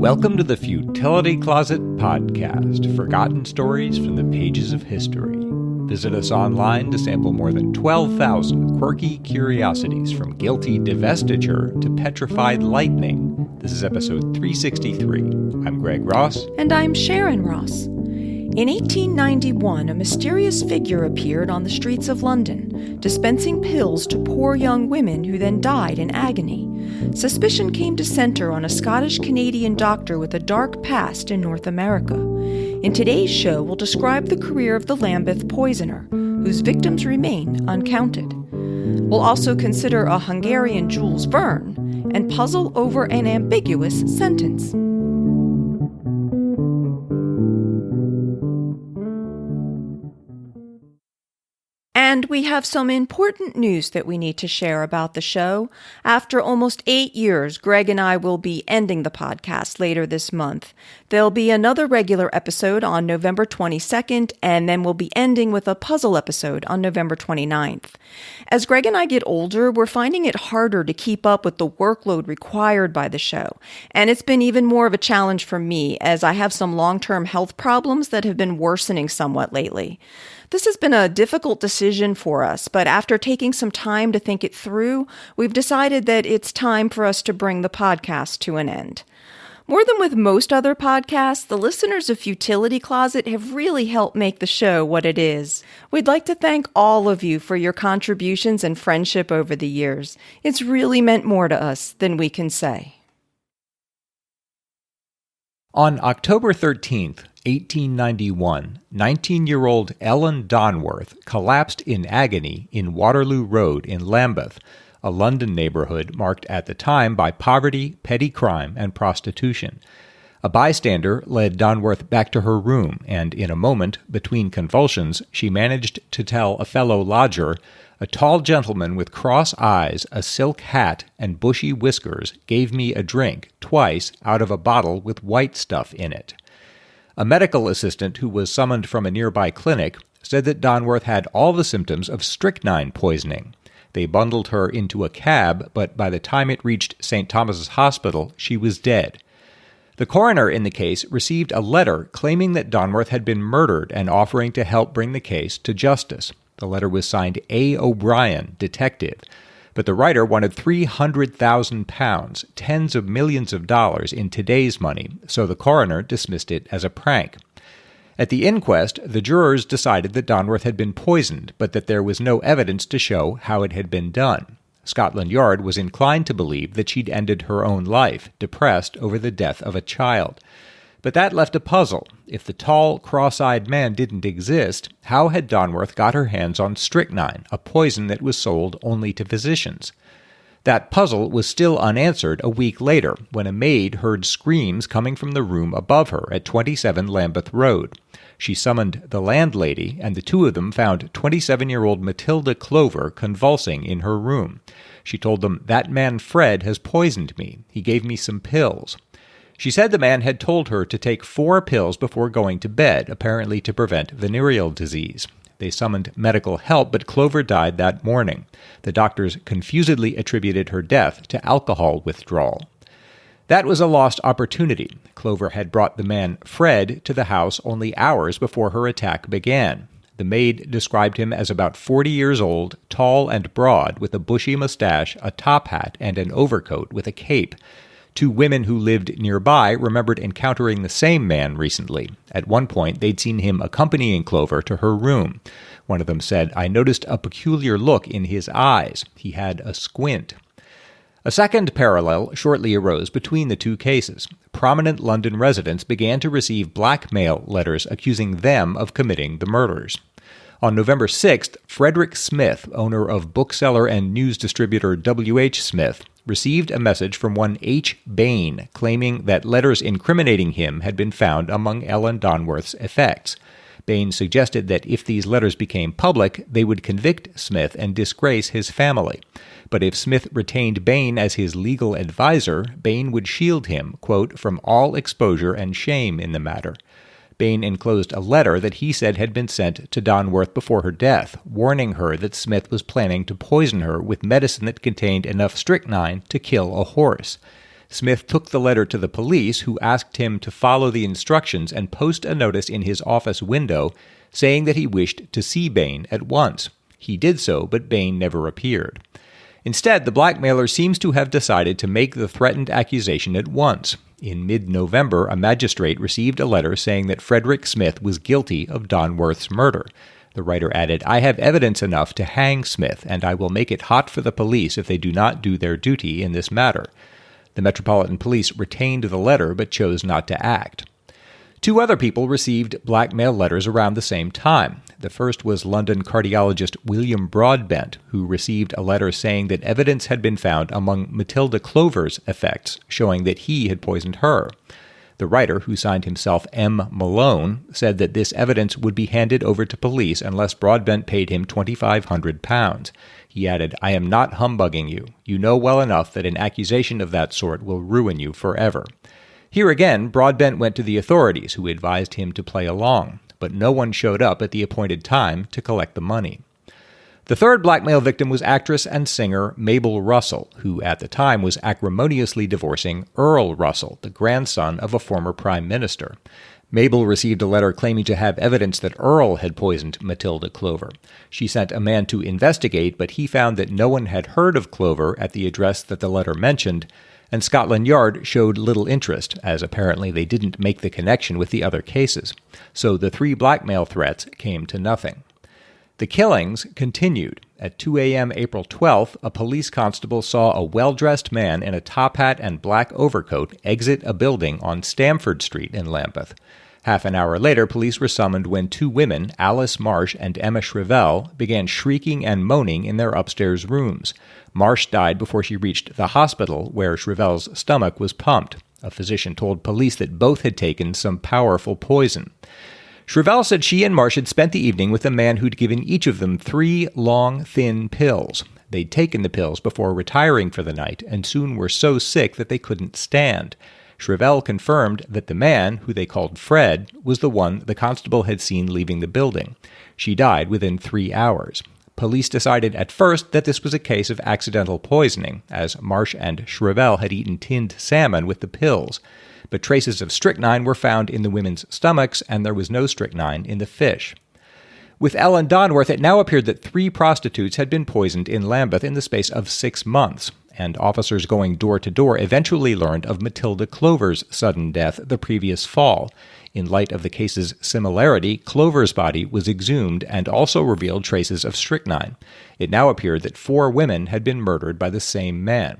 Welcome to the Futility Closet podcast, forgotten stories from the pages of history. Visit us online to sample more than 12,000 quirky curiosities from guilty divestiture to petrified lightning. This is episode 363. I'm Greg Ross. And I'm Sharon Ross. In 1891, a mysterious figure appeared on the streets of London, dispensing pills to poor young women who then died in agony. Suspicion came to center on a Scottish-Canadian doctor with a dark past in North America. In today's show, we'll describe the career of the Lambeth Poisoner, whose victims remain uncounted. We'll also consider a Hungarian Jules Verne and puzzle over an ambiguous sentence. And we have some important news that we need to share about the show. After almost 8 years, Greg and I will be ending the podcast later this month. There'll be another regular episode on November 22nd, and then we'll be ending with a puzzle episode on November 29th. As Greg and I get older, we're finding it harder to keep up with the workload required by the show. And it's been even more of a challenge for me, as I have some long-term health problems that have been worsening somewhat lately. This has been a difficult decision for us, but after taking some time to think it through, we've decided that it's time for us to bring the podcast to an end. More than with most other podcasts, the listeners of Futility Closet have really helped make the show what it is. We'd like to thank all of you for your contributions and friendship over the years. It's really meant more to us than we can say. On October 13th, 1891, 19-year-old Ellen Donworth collapsed in agony in Waterloo Road in Lambeth, a London neighborhood marked at the time by poverty, petty crime, and prostitution. A bystander led Donworth back to her room, and in a moment, between convulsions, she managed to tell a fellow lodger, "A tall gentleman with cross eyes, a silk hat, and bushy whiskers gave me a drink, twice, out of a bottle with white stuff in it." A medical assistant who was summoned from a nearby clinic said that Donworth had all the symptoms of strychnine poisoning. They bundled her into a cab, but by the time it reached St. Thomas's Hospital, she was dead. The coroner in the case received a letter claiming that Donworth had been murdered and offering to help bring the case to justice. The letter was signed A. O'Brien, detective. But the writer wanted £300,000, tens of millions of dollars in today's money, so the coroner dismissed it as a prank. At the inquest, the jurors decided that Donworth had been poisoned, but that there was no evidence to show how it had been done. Scotland Yard was inclined to believe that she'd ended her own life, depressed over the death of a child. But that left a puzzle. If the tall, cross-eyed man didn't exist, how had Donworth got her hands on strychnine, a poison that was sold only to physicians? That puzzle was still unanswered a week later, when a maid heard screams coming from the room above her at 27 Lambeth Road. She summoned the landlady, and the two of them found 27-year-old Matilda Clover convulsing in her room. She told them, "That man Fred has poisoned me. He gave me some pills." She said the man had told her to take 4 pills before going to bed, apparently to prevent venereal disease. They summoned medical help, but Clover died that morning. The doctors confusedly attributed her death to alcohol withdrawal. That was a lost opportunity. Clover had brought the man Fred to the house only hours before her attack began. The maid described him as about 40 years old, tall and broad, with a bushy mustache, a top hat, and an overcoat with a cape. 2 women who lived nearby remembered encountering the same man recently. At one point, they'd seen him accompanying Clover to her room. One of them said, "I noticed a peculiar look in his eyes. He had a squint." A second parallel shortly arose between the two cases. Prominent London residents began to receive blackmail letters accusing them of committing the murders. On November 6th, Frederick Smith, owner of bookseller and news distributor W.H. Smith, received a message from one H. Bain claiming that letters incriminating him had been found among Ellen Donworth's effects. Bain suggested that if these letters became public, they would convict Smith and disgrace his family. But if Smith retained Bain as his legal advisor, Bain would shield him, quote, "from all exposure and shame in the matter." Bain enclosed a letter that he said had been sent to Donworth before her death, warning her that Smith was planning to poison her with medicine that contained enough strychnine to kill a horse. Smith took the letter to the police, who asked him to follow the instructions and post a notice in his office window saying that he wished to see Bain at once. He did so, but Bain never appeared. Instead, the blackmailer seems to have decided to make the threatened accusation at once. In mid-November, a magistrate received a letter saying that Frederick Smith was guilty of Donworth's murder. The writer added, "I have evidence enough to hang Smith, and I will make it hot for the police if they do not do their duty in this matter." The Metropolitan Police retained the letter but chose not to act. Two other people received blackmail letters around the same time. The first was London cardiologist William Broadbent, who received a letter saying that evidence had been found among Matilda Clover's effects, showing that he had poisoned her. The writer, who signed himself M. Malone, said that this evidence would be handed over to police unless Broadbent paid him £2,500. He added, "I am not humbugging you. You know well enough that an accusation of that sort will ruin you forever." Here again, Broadbent went to the authorities, who advised him to play along, but no one showed up at the appointed time to collect the money. The third blackmail victim was actress and singer Mabel Russell, who at the time was acrimoniously divorcing Earl Russell, the grandson of a former prime minister. Mabel received a letter claiming to have evidence that Earl had poisoned Matilda Clover. She sent a man to investigate, but he found that no one had heard of Clover at the address that the letter mentioned, and Scotland Yard showed little interest, as apparently they didn't make the connection with the other cases. So the three blackmail threats came to nothing. The killings continued. At 2 a.m. April 12th, a police constable saw a well-dressed man in a top hat and black overcoat exit a building on Stamford Street in Lambeth. Half an hour later, police were summoned when two women, Alice Marsh and Emma Shrivell, began shrieking and moaning in their upstairs rooms. Marsh died before she reached the hospital, where Shrivell's stomach was pumped. A physician told police that both had taken some powerful poison. Shrivell said she and Marsh had spent the evening with a man who'd given each of them 3 long, thin pills. They'd taken the pills before retiring for the night, and soon were so sick that they couldn't stand. Shrivell confirmed that the man, who they called Fred, was the one the constable had seen leaving the building. She died within 3 hours. Police decided at first that this was a case of accidental poisoning, as Marsh and Shrivell had eaten tinned salmon with the pills. But traces of strychnine were found in the women's stomachs, and there was no strychnine in the fish. With Ellen Donworth, it now appeared that 3 prostitutes had been poisoned in Lambeth in the space of 6 months, and officers going door to door eventually learned of Matilda Clover's sudden death the previous fall. In light of the case's similarity, Clover's body was exhumed and also revealed traces of strychnine. It now appeared that 4 women had been murdered by the same man.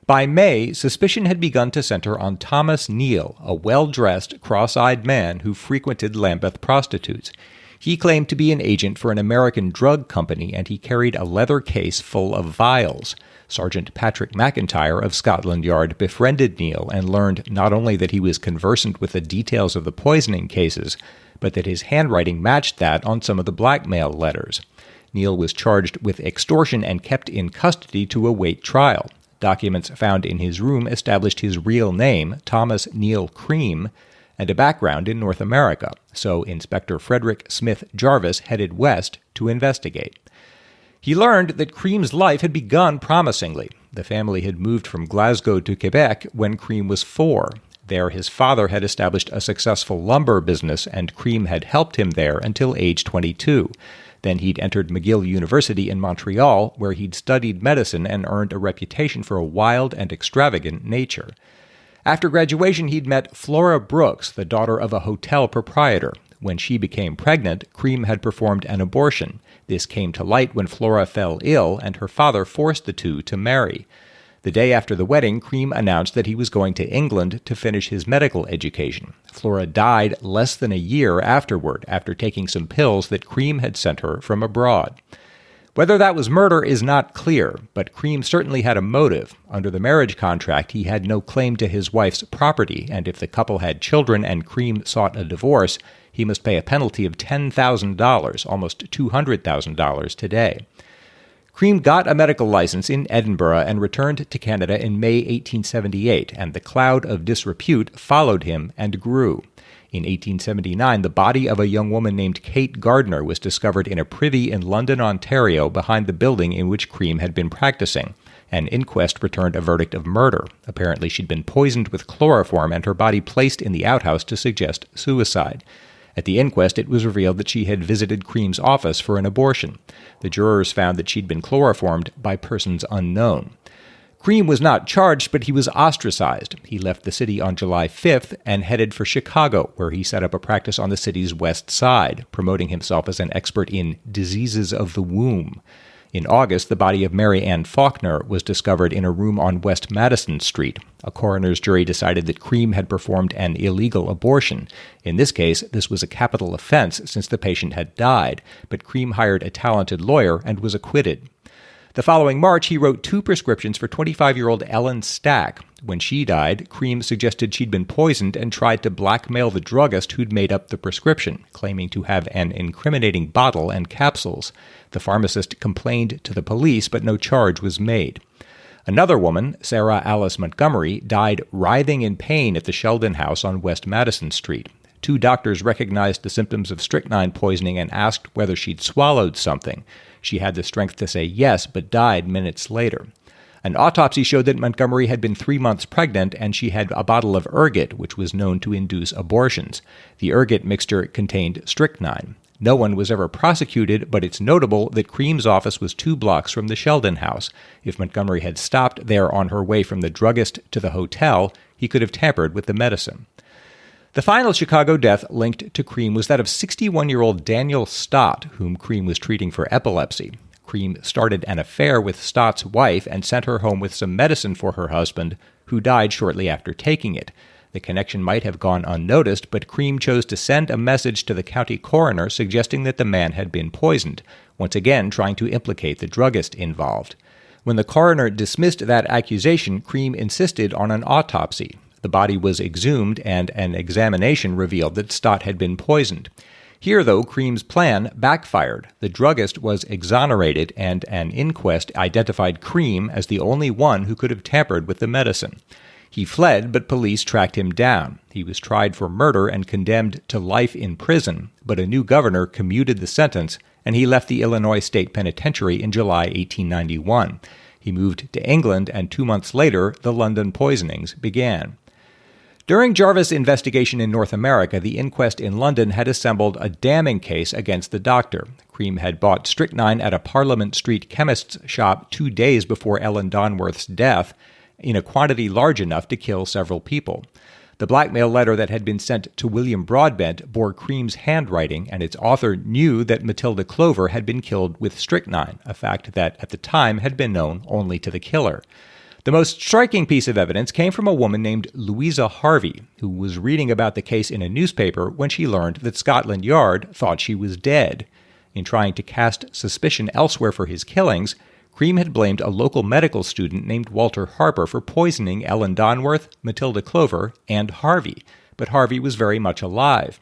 By May, suspicion had begun to center on Thomas Neill, a well-dressed, cross-eyed man who frequented Lambeth prostitutes. He claimed to be an agent for an American drug company, and he carried a leather case full of vials. Sergeant Patrick McIntyre of Scotland Yard befriended Neill and learned not only that he was conversant with the details of the poisoning cases, but that his handwriting matched that on some of the blackmail letters. Neill was charged with extortion and kept in custody to await trial. Documents found in his room established his real name, Thomas Neill Cream, and a background in North America, so Inspector Frederick Smith Jarvis headed west to investigate. He learned that Cream's life had begun promisingly. The family had moved from Glasgow to Quebec when Cream was 4. There his father had established a successful lumber business, and Cream had helped him there until age 22. Then he'd entered McGill University in Montreal, where he'd studied medicine and earned a reputation for a wild and extravagant nature. After graduation, he'd met Flora Brooks, the daughter of a hotel proprietor. When she became pregnant, Cream had performed an abortion. This came to light when Flora fell ill, and her father forced the two to marry. The day after the wedding, Cream announced that he was going to England to finish his medical education. Flora died less than a year afterward, after taking some pills that Cream had sent her from abroad. Whether that was murder is not clear, but Cream certainly had a motive. Under the marriage contract, he had no claim to his wife's property, and if the couple had children and Cream sought a divorce, he must pay a penalty of $10,000, almost $200,000 today. Cream got a medical license in Edinburgh and returned to Canada in May 1878, and the cloud of disrepute followed him and grew. In 1879, the body of a young woman named Kate Gardner was discovered in a privy in London, Ontario, behind the building in which Cream had been practicing, An inquest returned a verdict of murder. Apparently, she'd been poisoned with chloroform and her body placed in the outhouse to suggest suicide. At the inquest, it was revealed that she had visited Cream's office for an abortion. The jurors found that she'd been chloroformed by persons unknown. Cream was not charged, but he was ostracized. He left the city on July 5th and headed for Chicago, where he set up a practice on the city's west side, promoting himself as an expert in diseases of the womb. In August, the body of Mary Ann Faulkner was discovered in a room on West Madison Street. A coroner's jury decided that Cream had performed an illegal abortion. In this case, this was a capital offense since the patient had died, but Cream hired a talented lawyer and was acquitted. The following March, he wrote 2 prescriptions for 25-year-old Ellen Stack. When she died, Cream suggested she'd been poisoned and tried to blackmail the druggist who'd made up the prescription, claiming to have an incriminating bottle and capsules. The pharmacist complained to the police, but no charge was made. Another woman, Sarah Alice Montgomery, died writhing in pain at the Sheldon House on West Madison Street. 2 doctors recognized the symptoms of strychnine poisoning and asked whether she'd swallowed something. She had the strength to say yes, but died minutes later. An autopsy showed that Montgomery had been 3 months pregnant, and she had a bottle of ergot, which was known to induce abortions. The ergot mixture contained strychnine. No one was ever prosecuted, but it's notable that Cream's office was 2 blocks from the Sheldon House. If Montgomery had stopped there on her way from the druggist to the hotel, he could have tampered with the medicine. The final Chicago death linked to Cream was that of 61-year-old Daniel Stott, whom Cream was treating for epilepsy. Cream started an affair with Stott's wife and sent her home with some medicine for her husband, who died shortly after taking it. The connection might have gone unnoticed, but Cream chose to send a message to the county coroner suggesting that the man had been poisoned, once again trying to implicate the druggist involved. When the coroner dismissed that accusation, Cream insisted on an autopsy. The body was exhumed, and an examination revealed that Stott had been poisoned. Here, though, Cream's plan backfired. The druggist was exonerated, and an inquest identified Cream as the only one who could have tampered with the medicine. He fled, but police tracked him down. He was tried for murder and condemned to life in prison, but a new governor commuted the sentence, and he left the Illinois State Penitentiary in July 1891. He moved to England, and 2 months later, the London poisonings began. During Jarvis' investigation in North America, the inquest in London had assembled a damning case against the doctor. Cream had bought strychnine at a Parliament Street chemist's shop 2 days before Ellen Donworth's death, in a quantity large enough to kill several people. The blackmail letter that had been sent to William Broadbent bore Cream's handwriting, and its author knew that Matilda Clover had been killed with strychnine, a fact that at the time had been known only to the killer. The most striking piece of evidence came from a woman named Louisa Harvey, who was reading about the case in a newspaper when she learned that Scotland Yard thought she was dead. In trying to cast suspicion elsewhere for his killings, Cream had blamed a local medical student named Walter Harper for poisoning Ellen Donworth, Matilda Clover, and Harvey, but Harvey was very much alive.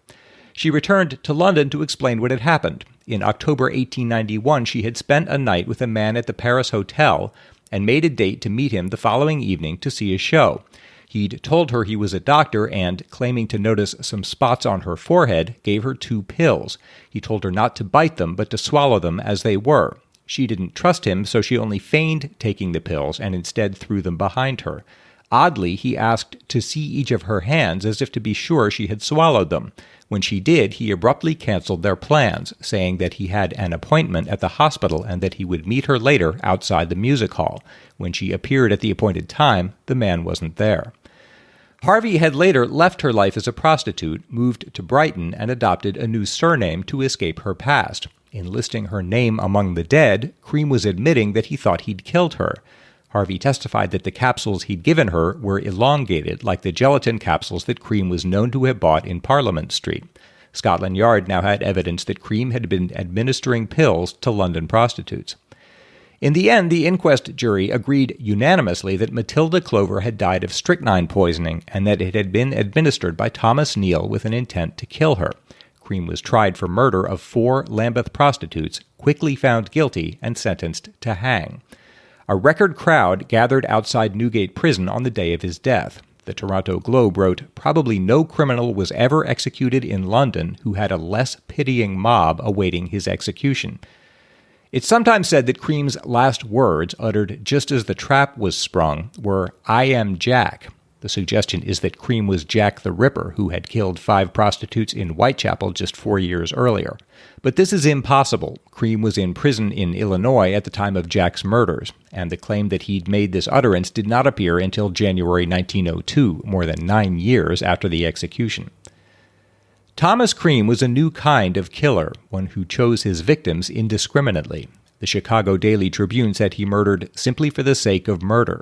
She returned to London to explain what had happened. In October 1891, she had spent a night with a man at the Paris Hotel and made a date to meet him the following evening to see a show. He'd told her he was a doctor and, claiming to notice some spots on her forehead, gave her 2 pills. He told her not to bite them, but to swallow them as they were. She didn't trust him, so she only feigned taking the pills and instead threw them behind her. Oddly, he asked to see each of her hands as if to be sure she had swallowed them. When she did, he abruptly canceled their plans, saying that he had an appointment at the hospital and that he would meet her later outside the music hall. When she appeared at the appointed time, the man wasn't there. Harvey had later left her life as a prostitute, moved to Brighton, and adopted a new surname to escape her past. In listing her name among the dead, Cream was admitting that he thought he'd killed her. Harvey testified that the capsules he'd given her were elongated, like the gelatin capsules that Cream was known to have bought in Parliament Street. Scotland Yard now had evidence that Cream had been administering pills to London prostitutes. In the end, the inquest jury agreed unanimously that Matilda Clover had died of strychnine poisoning and that it had been administered by Thomas Neill with an intent to kill her. Cream was tried for murder of 4 Lambeth prostitutes, quickly found guilty, and sentenced to hang. A record crowd gathered outside Newgate Prison on the day of his death. The Toronto Globe wrote, "Probably no criminal was ever executed in London who had a less pitying mob awaiting his execution." It's sometimes said that Cream's last words, uttered just as the trap was sprung, were, "I am Jack." The suggestion is that Cream was Jack the Ripper, who had killed 5 prostitutes in Whitechapel just 4 years earlier. But this is impossible. Cream was in prison in Illinois at the time of Jack's murders, and the claim that he'd made this utterance did not appear until January 1902, more than 9 years after the execution. Thomas Cream was a new kind of killer, one who chose his victims indiscriminately. The Chicago Daily Tribune said he murdered simply for the sake of murder.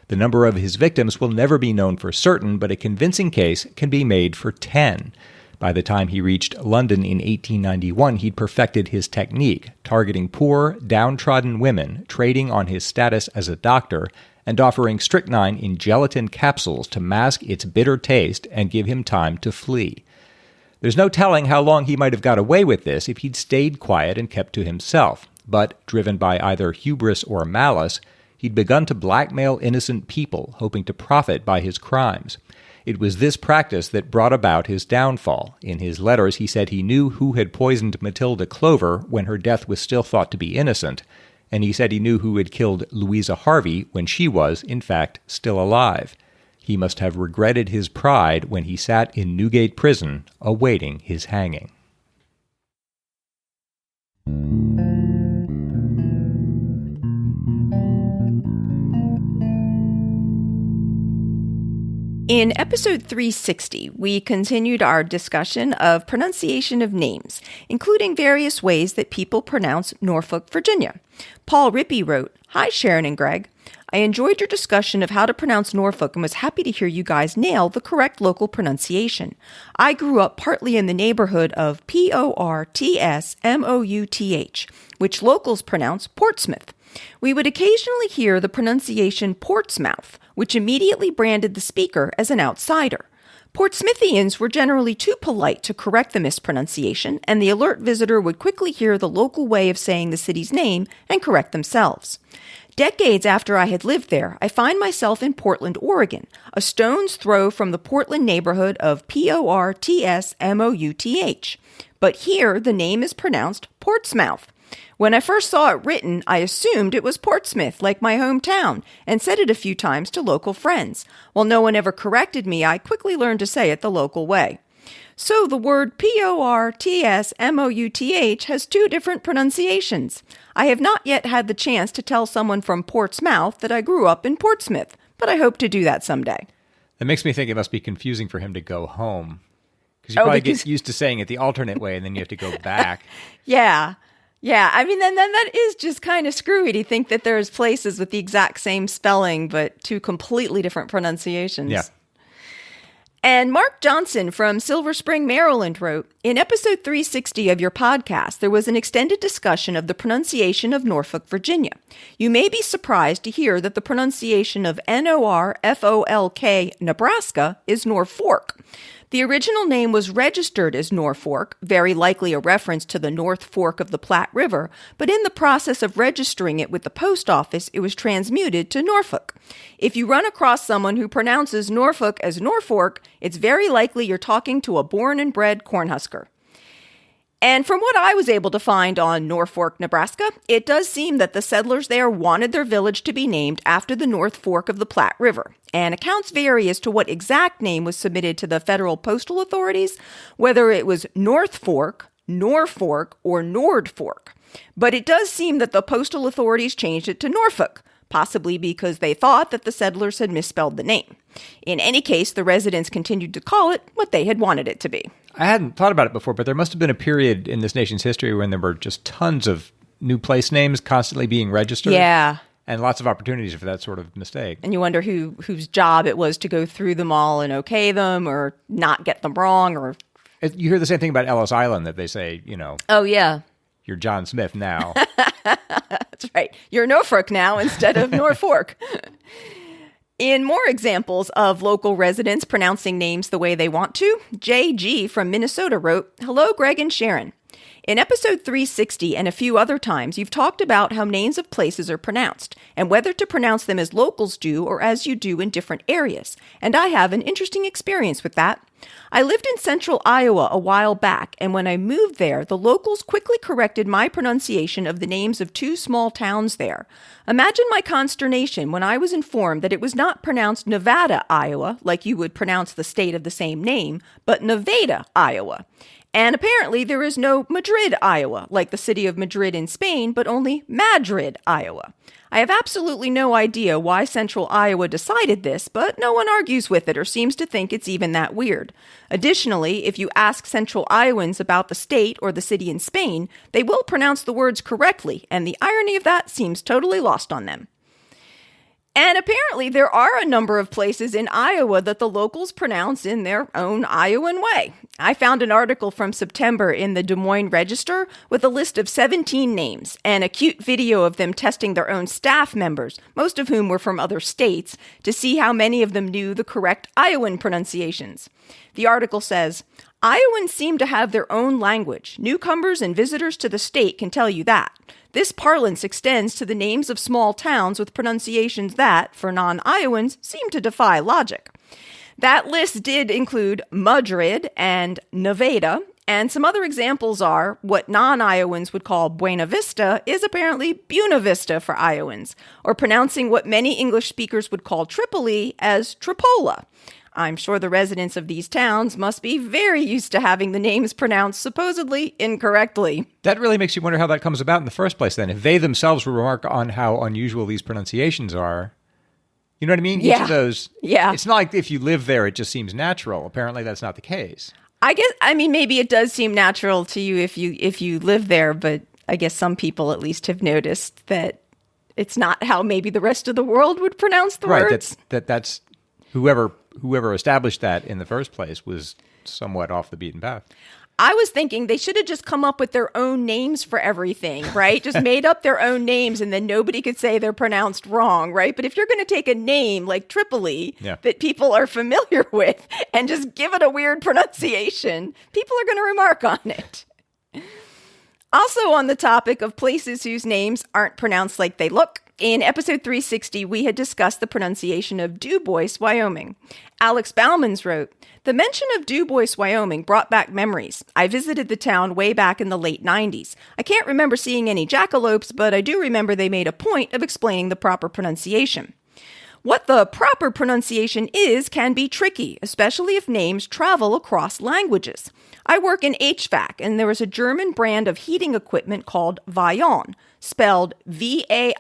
The number of his victims will never be known for certain, but a convincing case can be made for 10. By the time he reached London in 1891, he'd perfected his technique, targeting poor, downtrodden women, trading on his status as a doctor, and offering strychnine in gelatin capsules to mask its bitter taste and give him time to flee. There's no telling how long he might have got away with this if he'd stayed quiet and kept to himself, but, driven by either hubris or malice, he'd begun to blackmail innocent people, hoping to profit by his crimes. It was this practice that brought about his downfall. In his letters, he said he knew who had poisoned Matilda Clover when her death was still thought to be innocent, and he said he knew who had killed Louisa Harvey when she was, in fact, still alive. He must have regretted his pride when he sat in Newgate Prison, awaiting his hanging. In episode 360, we continued our discussion of pronunciation of names, including various ways that people pronounce Norfolk, Virginia. Paul Rippey wrote, "Hi Sharon and Greg. I enjoyed your discussion of how to pronounce Norfolk and was happy to hear you guys nail the correct local pronunciation. I grew up partly in the neighborhood of Portsmouth, which locals pronounce Portsmouth. We would occasionally hear the pronunciation Portsmouth, which immediately branded the speaker as an outsider. Portsmouthians were generally too polite to correct the mispronunciation, and the alert visitor would quickly hear the local way of saying the city's name and correct themselves. Decades after I had lived there, I find myself in Portland, Oregon, a stone's throw from the Portland neighborhood of Portsmouth. But here, the name is pronounced Portsmouth. When I first saw it written, I assumed it was Portsmouth, like my hometown, and said it a few times to local friends. While no one ever corrected me, I quickly learned to say it the local way. So the word Portsmouth has 2 different pronunciations. I have not yet had the chance to tell someone from Portsmouth that I grew up in Portsmouth, but I hope to do that someday." That makes me think it must be confusing for him to go home. Because you probably get used to saying it the alternate way, and then you have to go back. Yeah. Yeah, I mean, then that is just kind of screwy to think that there's places with the exact same spelling, but 2 completely different pronunciations. Yeah. And Mark Johnson from Silver Spring, Maryland wrote, "In episode 360 of your podcast, there was an extended discussion of the pronunciation of Norfolk, Virginia. You may be surprised to hear that the pronunciation of Norfolk, Nebraska, is Norfolk. The original name was registered as Norfolk, very likely a reference to the North Fork of the Platte River, but in the process of registering it with the post office, it was transmuted to Norfolk. If you run across someone who pronounces Norfolk as Norfolk, it's very likely you're talking to a born and bred Cornhusker." And from what I was able to find on Norfolk, Nebraska, it does seem that the settlers there wanted their village to be named after the North Fork of the Platte River. And accounts vary as to what exact name was submitted to the federal postal authorities, whether it was North Fork, Norfolk, or Nord Fork. But it does seem that the postal authorities changed it to Norfolk, possibly because they thought that the settlers had misspelled the name. In any case, the residents continued to call it what they had wanted it to be. I hadn't thought about it before, but there must have been a period in this nation's history when there were just tons of new place names constantly being registered. Yeah. And lots of opportunities for that sort of mistake. And you wonder whose job it was to go through them all and okay them or not get them wrong. Or you hear the same thing about Ellis Island, that they say, oh, yeah. You're John Smith now. That's right. You're Norfolk now instead of Norfolk. In more examples of local residents pronouncing names the way they want to, J.G. from Minnesota wrote, "Hello, Greg and Sharon. In episode 360 and a few other times, you've talked about how names of places are pronounced and whether to pronounce them as locals do or as you do in different areas. And I have an interesting experience with that. I lived in central Iowa a while back, and when I moved there, the locals quickly corrected my pronunciation of the names of two small towns there. Imagine my consternation when I was informed that it was not pronounced Nevada, Iowa, like you would pronounce the state of the same name, but Nevada, Iowa. And apparently there is no Madrid, Iowa, like the city of Madrid in Spain, but only Madrid, Iowa. I have absolutely no idea why Central Iowa decided this, but no one argues with it or seems to think it's even that weird. Additionally, if you ask Central Iowans about the state or the city in Spain, they will pronounce the words correctly, and the irony of that seems totally lost on them. And apparently there are a number of places in Iowa that the locals pronounce in their own Iowan way. I found an article from September in the Des Moines Register with a list of 17 names and a cute video of them testing their own staff members, most of whom were from other states, to see how many of them knew the correct Iowan pronunciations. The article says, Iowans seem to have their own language. Newcomers and visitors to the state can tell you that. This parlance extends to the names of small towns with pronunciations that, for non-Iowans, seem to defy logic. That list did include Madrid and Nevada, and some other examples are what non-Iowans would call Buena Vista is apparently Buena Vista for Iowans, or pronouncing what many English speakers would call Tripoli as Tripola. I'm sure the residents of these towns must be very used to having the names pronounced supposedly incorrectly. That really makes you wonder how that comes about in the first place, then. If they themselves remark on how unusual these pronunciations are, you know what I mean? Yeah. Each of those. Yeah. It's not like if you live there, it just seems natural. Apparently, that's not the case. Maybe it does seem natural to you if you live there, but I guess some people at least have noticed that it's not how maybe the rest of the world would pronounce the words. That's whoever established that in the first place was somewhat off the beaten path. I was thinking they should have just come up with their own names for everything, right? Just made up their own names and then nobody could say they're pronounced wrong, right? But if you're going to take a name like Tripoli that people are familiar with and just give it a weird pronunciation, people are going to remark on it. Also on the topic of places whose names aren't pronounced like they look, in episode 360, we had discussed the pronunciation of Dubois, Wyoming. Alex Bauman's wrote, the mention of Dubois, Wyoming brought back memories. I visited the town way back in the late 90s. I can't remember seeing any jackalopes, but I do remember they made a point of explaining the proper pronunciation. What the proper pronunciation is can be tricky, especially if names travel across languages. I work in HVAC, and there is a German brand of heating equipment called Vaillant, spelled Vaillant.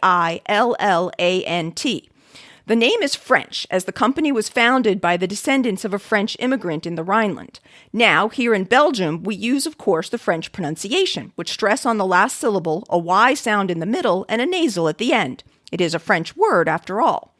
The name is French, as the company was founded by the descendants of a French immigrant in the Rhineland. Now, here in Belgium, we use, of course, the French pronunciation, which stress on the last syllable, a Y sound in the middle, and a nasal at the end. It is a French word, after all.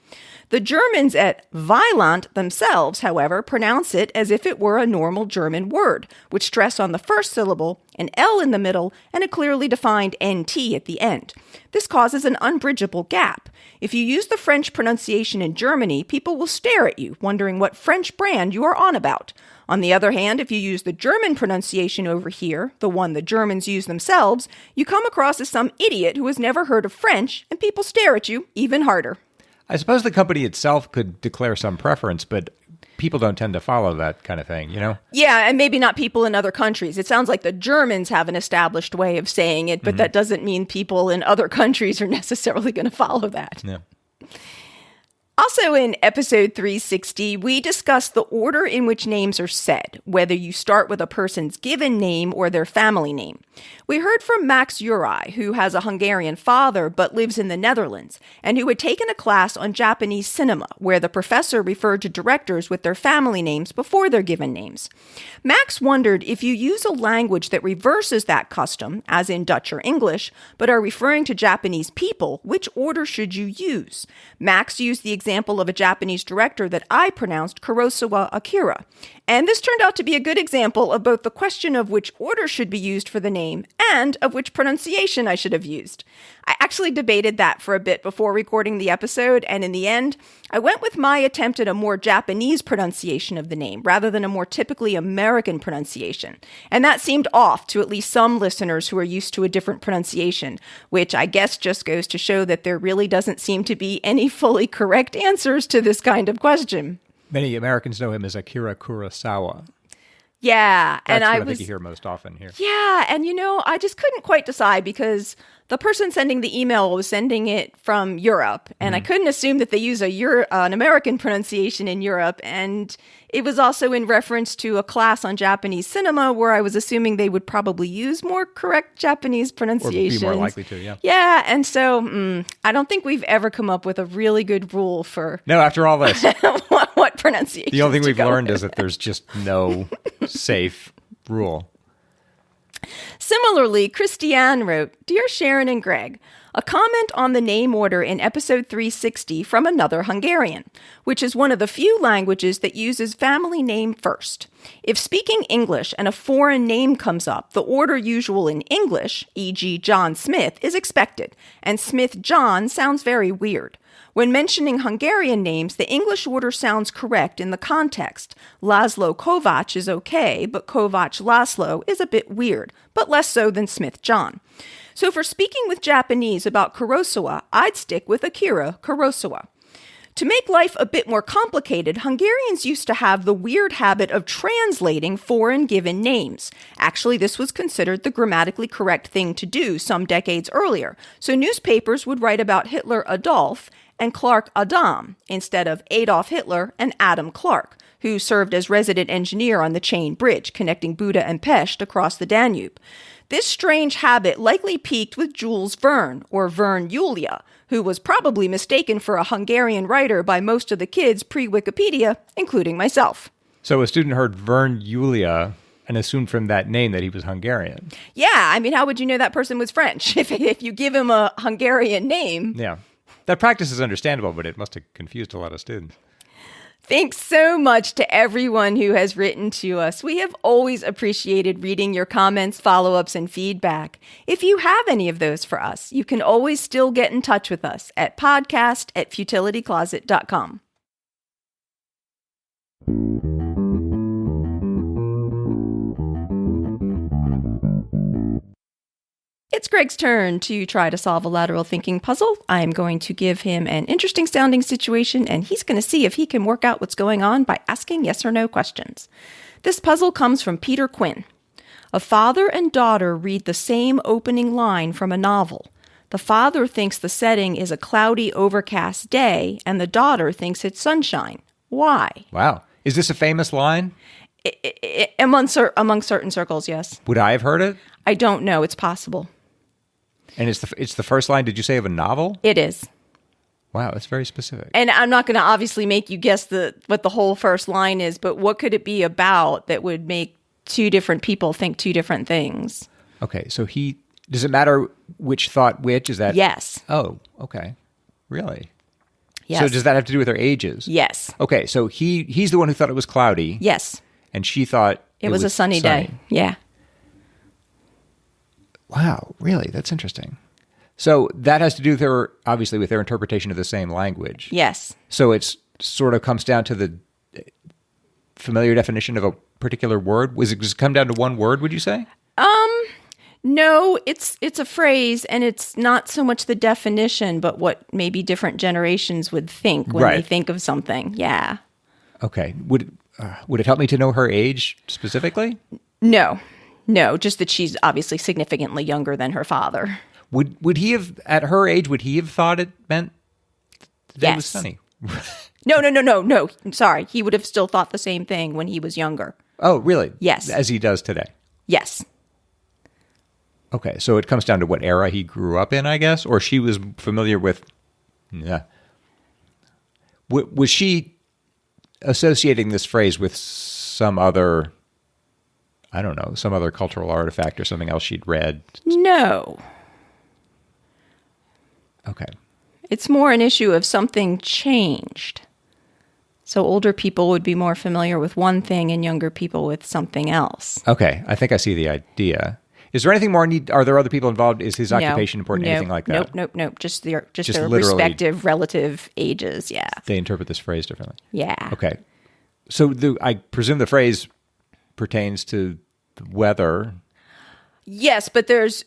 The Germans at Vaillant themselves, however, pronounce it as if it were a normal German word, which stress on the first syllable, an L in the middle, and a clearly defined NT at the end. This causes an unbridgeable gap. If you use the French pronunciation in Germany, people will stare at you, wondering what French brand you are on about. On the other hand, if you use the German pronunciation over here, the one the Germans use themselves, you come across as some idiot who has never heard of French, and people stare at you even harder. I suppose the company itself could declare some preference, but people don't tend to follow that kind of thing, you know? Yeah, and maybe not people in other countries. It sounds like the Germans have an established way of saying it, but that doesn't mean people in other countries are necessarily going to follow that. Yeah. Also in episode 360, we discussed the order in which names are said, whether you start with a person's given name or their family name. We heard from Max Uri, who has a Hungarian father but lives in the Netherlands, and who had taken a class on Japanese cinema, where the professor referred to directors with their family names before their given names. Max wondered if you use a language that reverses that custom, as in Dutch or English, but are referring to Japanese people, which order should you use? Max used the example example of a Japanese director that I pronounced Kurosawa Akira. And this turned out to be a good example of both the question of which order should be used for the name and of which pronunciation I should have used. I actually debated that for a bit before recording the episode, and in the end, I went with my attempt at a more Japanese pronunciation of the name rather than a more typically American pronunciation. And that seemed off to at least some listeners who are used to a different pronunciation, which I guess just goes to show that there really doesn't seem to be any fully correct answers to this kind of question. Many Americans know him as Akira Kurosawa. Yeah. That's what I think you hear most often here. Yeah. And, I just couldn't quite decide because the person sending the email was sending it from Europe. And I couldn't assume that they use an American pronunciation in Europe. And it was also in reference to a class on Japanese cinema where I was assuming they would probably use more correct Japanese pronunciations. Or be more likely to, yeah. Yeah. And so I don't think we've ever come up with a really good rule for... No, after all this. what pronunciation. The only thing we've learned is that there's just no safe rule. Similarly, Christiane wrote, Dear Sharon and Greg, a comment on the name order in episode 360 from another Hungarian, which is one of the few languages that uses family name first. If speaking English and a foreign name comes up, the order usual in English, e.g. John Smith, is expected, and Smith John sounds very weird. When mentioning Hungarian names, the English order sounds correct in the context. Laszlo Kovács is okay, but Kovács Laszlo is a bit weird, but less so than Smith John. So for speaking with Japanese about Kurosawa, I'd stick with Akira Kurosawa. To make life a bit more complicated, Hungarians used to have the weird habit of translating foreign given names. Actually, this was considered the grammatically correct thing to do some decades earlier. So newspapers would write about Hitler Adolf and Clark Adam instead of Adolf Hitler and Adam Clark, who served as resident engineer on the Chain Bridge connecting Buda and Pest across the Danube. This strange habit likely peaked with Jules Verne, or Verne Julia, who was probably mistaken for a Hungarian writer by most of the kids pre-Wikipedia, including myself. So a student heard Verne Julia and assumed from that name that he was Hungarian. Yeah, I mean, how would you know that person was French if you give him a Hungarian name? Yeah. That practice is understandable, but it must have confused a lot of students. Thanks so much to everyone who has written to us. We have always appreciated reading your comments, follow-ups, and feedback. If you have any of those for us, you can always still get in touch with us at podcast@futilitycloset.com. It's Greg's turn to try to solve a lateral thinking puzzle. I am going to give him an interesting sounding situation, and he's going to see if he can work out what's going on by asking yes or no questions. This puzzle comes from Peter Quinn. A father and daughter read the same opening line from a novel. The father thinks the setting is a cloudy, overcast day, and the daughter thinks it's sunshine. Why? Wow. Is this a famous line? Among certain circles, yes. Would I have heard it? I don't know. It's possible. And it's the first line, did you say, of a novel? It is. Wow, that's very specific. And I'm not going to obviously make you guess what the whole first line is, but what could it be about that would make two different people think two different things? Okay, so does it matter which thought which? Is that? Yes. Oh, okay. Really? Yes. So does that have to do with their ages? Yes. Okay, so he's the one who thought it was cloudy. Yes. And she thought it was a sunny day. Yeah. Wow, really? That's interesting. So that has to do with with their interpretation of the same language. Yes. So it sort of comes down to the familiar definition of a particular word. Does it come down to one word, would you say? No, it's a phrase, and it's not so much the definition, but what maybe different generations would think when they think of something. Yeah. Okay. Would it help me to know her age specifically? No, just that she's obviously significantly younger than her father. Would he have, at her age, would he have thought it meant the day was sunny? No. Sorry. He would have still thought the same thing when he was younger. Oh, really? Yes. As he does today? Yes. Okay, so it comes down to what era he grew up in, I guess? Or she was familiar with... Yeah. Was she associating this phrase with some other... I don't know, some other cultural artifact or something else she'd read? No. Okay. It's more an issue of something changed. So older people would be more familiar with one thing and younger people with something else. Okay, I think I see the idea. Is there anything more? Are there other people involved? Is his occupation important? Anything like that? Nope. Just their respective relative ages. Yeah. They interpret this phrase differently. Yeah. Okay. So I presume the phrase pertains to the weather. Yes, but there's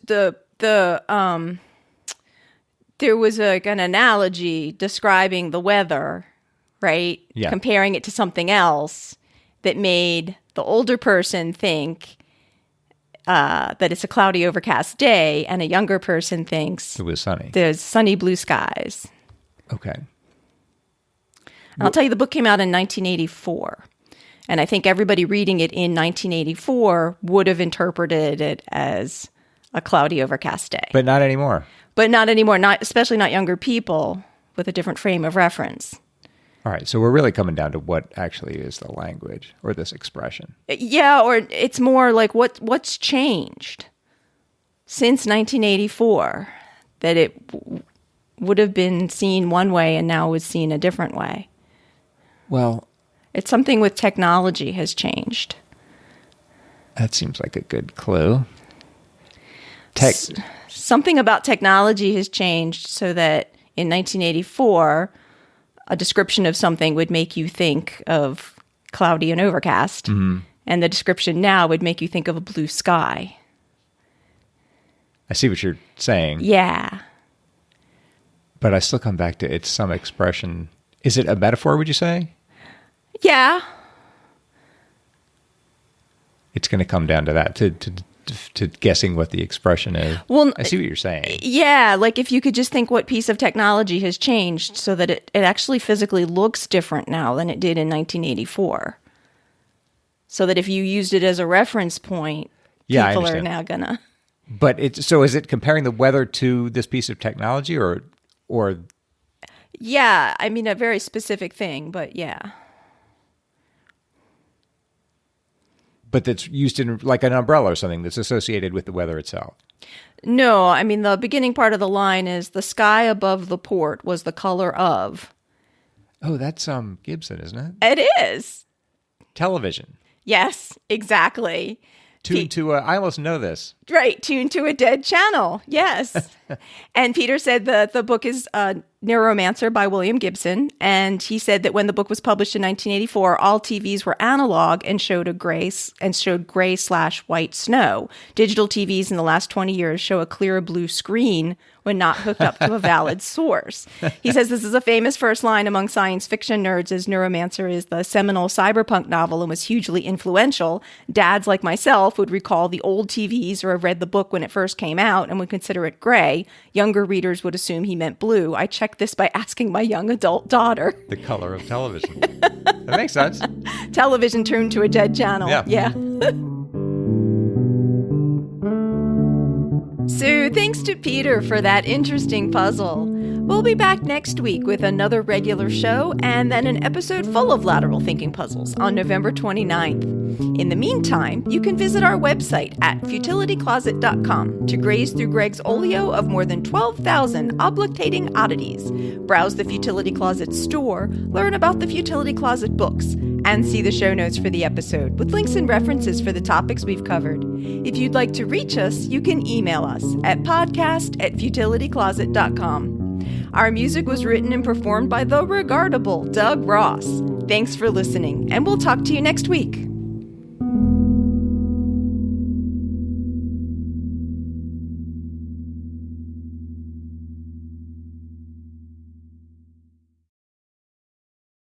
there was an analogy describing the weather, right? Yeah. Comparing it to something else that made the older person think that it's a cloudy, overcast day, and a younger person thinks it was sunny. There's sunny blue skies. Okay. And I'll tell you, the book came out in 1984. And I think everybody reading it in 1984 would have interpreted it as a cloudy, overcast day. But not anymore. Especially not younger people with a different frame of reference. All right, so we're really coming down to what actually is the language or this expression. Yeah, or it's more like what's changed since 1984 that it would have been seen one way and now is seen a different way. Well, it's something with technology has changed. That seems like a good clue. Something about technology has changed so that in 1984... a description of something would make you think of cloudy and overcast, and the description now would make you think of a blue sky. I see what you're saying. Yeah. But I still come back to it's some expression. Is it a metaphor, would you say? Yeah. It's going to come down to that, to guessing what the expression is. Well, I see what you're saying. Yeah, like if you could just think what piece of technology has changed so that it actually physically looks different now than it did in 1984. So that if you used it as a reference point, people are now gonna... But is it comparing the weather to this piece of technology or... Yeah, I mean a very specific thing, but yeah. But that's used in like an umbrella or something that's associated with the weather itself. No, I mean, the beginning part of the line is the sky above the port was the color of. Oh, that's Gibson, isn't it? It is. Television. Yes, exactly. Tuned to, I almost know this. Right, tuned to a dead channel. Yes. And Peter said the book is Neuromancer by William Gibson. And he said that when the book was published in 1984, all TVs were analog and showed gray/white snow. Digital TVs in the last 20 years show a clear blue screen when not hooked up to a valid source. He says this is a famous first line among science fiction nerds, as Neuromancer is the seminal cyberpunk novel and was hugely influential. Dads like myself would recall the old TVs or have read the book when it first came out and would consider it gray. Younger readers would assume he meant blue. I checked this by asking my young adult daughter. The color of television. That makes sense. Television tuned to a dead channel. Yeah. So thanks to Peter for that interesting puzzle. We'll be back next week with another regular show and then an episode full of lateral thinking puzzles on November 29th. In the meantime, you can visit our website at futilitycloset.com to graze through Greg's olio of more than 12,000 obliterating oddities. Browse the Futility Closet store, learn about the Futility Closet books, and see the show notes for the episode with links and references for the topics we've covered. If you'd like to reach us, you can email us at podcast@futilitycloset.com. Our music was written and performed by the regardable Doug Ross. Thanks for listening, and we'll talk to you next week.